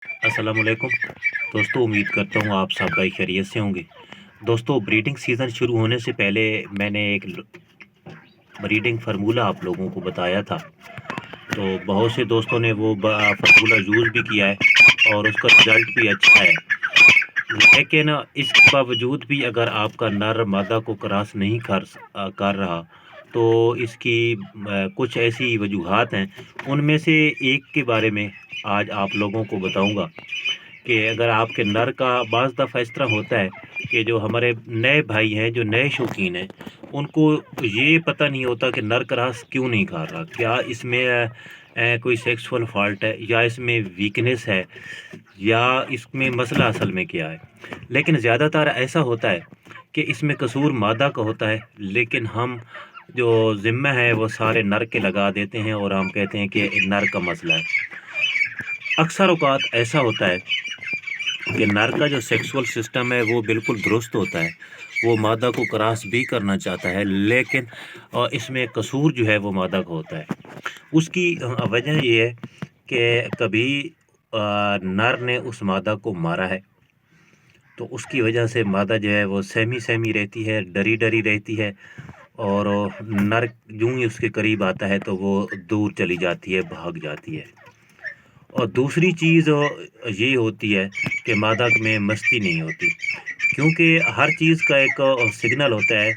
अस्सलामुअलैकुम दोस्तों, उम्मीद करता हूँ आप सब भाई खैरियत से होंगे। दोस्तों, ब्रीडिंग सीज़न शुरू होने से पहले मैंने एक ब्रीडिंग फार्मूला आप लोगों को बताया था। तो बहुत से दोस्तों ने वो फार्मूला यूज़ भी किया है और उसका रिज़ल्ट भी अच्छा है। लेकिन इस बावजूद भी अगर आपका नर मादा को क्रॉस नहीं कर रहा, तो इसकी कुछ ऐसी वजूहात हैं। उनमें से एक के बारे में आज आप लोगों को बताऊंगा कि अगर आपके नर का बाज़ दफ़ा इस तरह होता है कि जो हमारे नए भाई हैं, जो नए शौकीन हैं, उनको ये पता नहीं होता कि नर क्रॉस क्यों नहीं कर रहा। क्या इसमें कोई सेक्सुअल फ़ॉल्ट है, या इसमें वीकनेस है, या इसमें मसला असल में क्या है। लेकिन ज़्यादातर ऐसा होता है कि इसमें कसूर मादा का होता है, लेकिन हम जो ज़िम्मा है वो सारे नर के लगा देते हैं और हम कहते हैं कि नर का मसला है। अक्सर औक़ात ऐसा होता है कि नर का जो सेक्सुअल सिस्टम है वो बिल्कुल दुरुस्त होता है, वो मादा को क्रॉस भी करना चाहता है, लेकिन इसमें कसूर जो है वो मादा का होता है। उसकी वजह ये है कि कभी नर ने उस मादा को मारा है, तो उसकी वजह से मादा जो है वो सहमी रहती है, डरी रहती है, और नर यूं ही उसके करीब आता है तो वो दूर चली जाती है, भाग जाती है। और दूसरी चीज़ ये होती है कि मादा में मस्ती नहीं होती, क्योंकि हर चीज़ का एक सिग्नल होता है।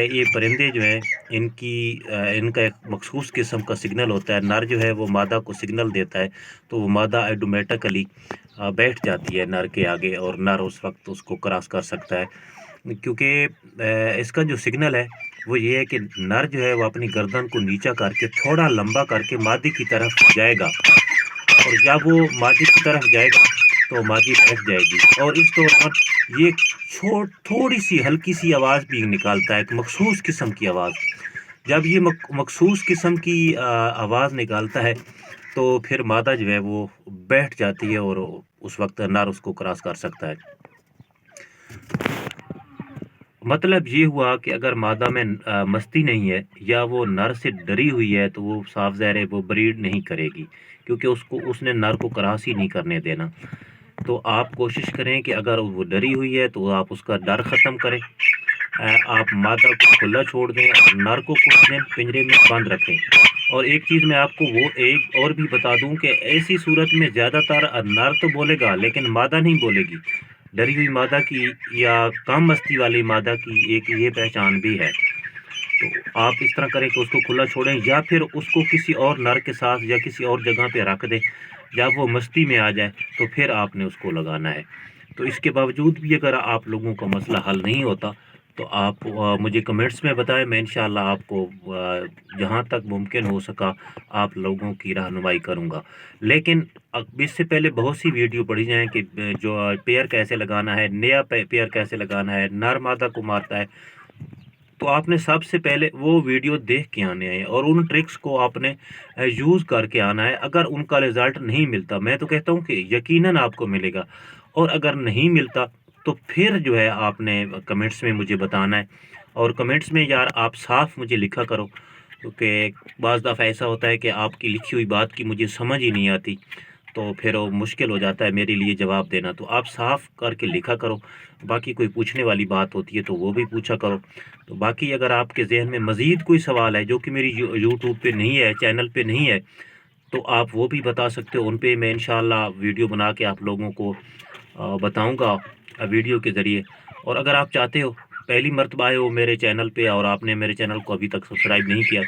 ये परिंदे जो हैं, इनका एक मखसूस किस्म का सिग्नल होता है। नर जो है वो मादा को सिग्नल देता है, तो वो मादा ऑटोमेटिकली बैठ जाती है नर के आगे, और नर उस वक्त उसको क्रॉस कर सकता है। क्योंकि इसका जो सिग्नल है वो ये है कि नर जो है वो अपनी गर्दन को नीचा करके थोड़ा लंबा करके मादी की तरफ जाएगा, और जब वो मादी की तरफ जाएगा तो मादी बैठ जाएगी, और इस दौरान ये थोड़ी सी हल्की सी आवाज़ भी निकालता है, एक मखसूस किस्म की आवाज़। जब ये मखसूस किस्म की आवाज़ निकालता है, तो फिर मादा जो है वो बैठ जाती है, और उस वक्त नर उसको क्रॉस कर सकता है। मतलब ये हुआ कि अगर मादा में मस्ती नहीं है, या वो नर से डरी हुई है, तो वो साफ ज़ाहिर है वो ब्रीड नहीं करेगी, क्योंकि उसने नर को क्रॉस ही नहीं करने देना। तो आप कोशिश करें कि अगर वो डरी हुई है तो आप उसका डर ख़त्म करें। आप मादा को खुला छोड़ दें, नर को कुछ दिन पिंजरे में बंद रखें। और एक चीज़ मैं आपको वो एक और भी बता दूं कि ऐसी सूरत में ज़्यादातर नर तो बोलेगा, लेकिन मादा नहीं बोलेगी। डरी हुई मादा की या कम मस्ती वाली मादा की एक ये पहचान भी है। तो आप इस तरह करें कि उसको खुला छोड़ें, या फिर उसको किसी और नर के साथ या किसी और जगह पे रख दें। जब वो मस्ती में आ जाए तो फिर आपने उसको लगाना है। तो इसके बावजूद भी अगर आप लोगों का मसला हल नहीं होता, तो आप मुझे कमेंट्स में बताएं। मैं इंशाल्लाह आपको जहां तक मुमकिन हो सका आप लोगों की रहनुमाई करूंगा। लेकिन अब इससे पहले बहुत सी वीडियो पढ़ी जाएं कि जो पेयर कैसे लगाना है, नया पेयर कैसे लगाना है, नर मादा को मारता है। तो आपने सबसे पहले वो वीडियो देख के आने हैं, और उन ट्रिक्स को आपने यूज़ करके आना है। अगर उनका रिज़ल्ट नहीं मिलता, मैं तो कहता हूँ कि यकीनन आपको मिलेगा, और अगर नहीं मिलता तो फिर जो है आपने कमेंट्स में मुझे बताना है। और कमेंट्स में यार आप साफ मुझे लिखा करो, क्योंकि बाज़ दफ़ा ऐसा होता है कि आपकी लिखी हुई बात की मुझे समझ ही नहीं आती, तो फिर वो मुश्किल हो जाता है मेरे लिए जवाब देना। तो आप साफ़ करके लिखा करो। बाकी कोई पूछने वाली बात होती है तो वो भी पूछा करो। तो बाकी अगर आपके ज़हन में मज़ीद कोई सवाल है जो कि मेरी यूट्यूब पे नहीं है, चैनल पे नहीं है, तो आप वो भी बता सकते हो। उन पे मैं इंशाल्लाह वीडियो बना के आप लोगों को बताऊंगा वीडियो के ज़रिए। और अगर आप चाहते हो, पहली मर्तबा आए हो मेरे चैनल पे और आपने मेरे चैनल को अभी तक सब्सक्राइब नहीं किया,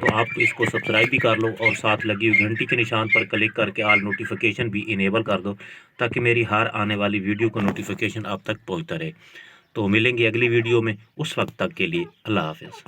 तो आप इसको सब्सक्राइब भी कर लो, और साथ लगी हुई घंटी के निशान पर क्लिक करके ऑल नोटिफिकेशन भी इनेबल कर दो, ताकि मेरी हर आने वाली वीडियो का नोटिफिकेशन आप तक पहुँचता रहे। तो मिलेंगे अगली वीडियो में, उस वक्त तक के लिए अल्लाह हाफ़िज़।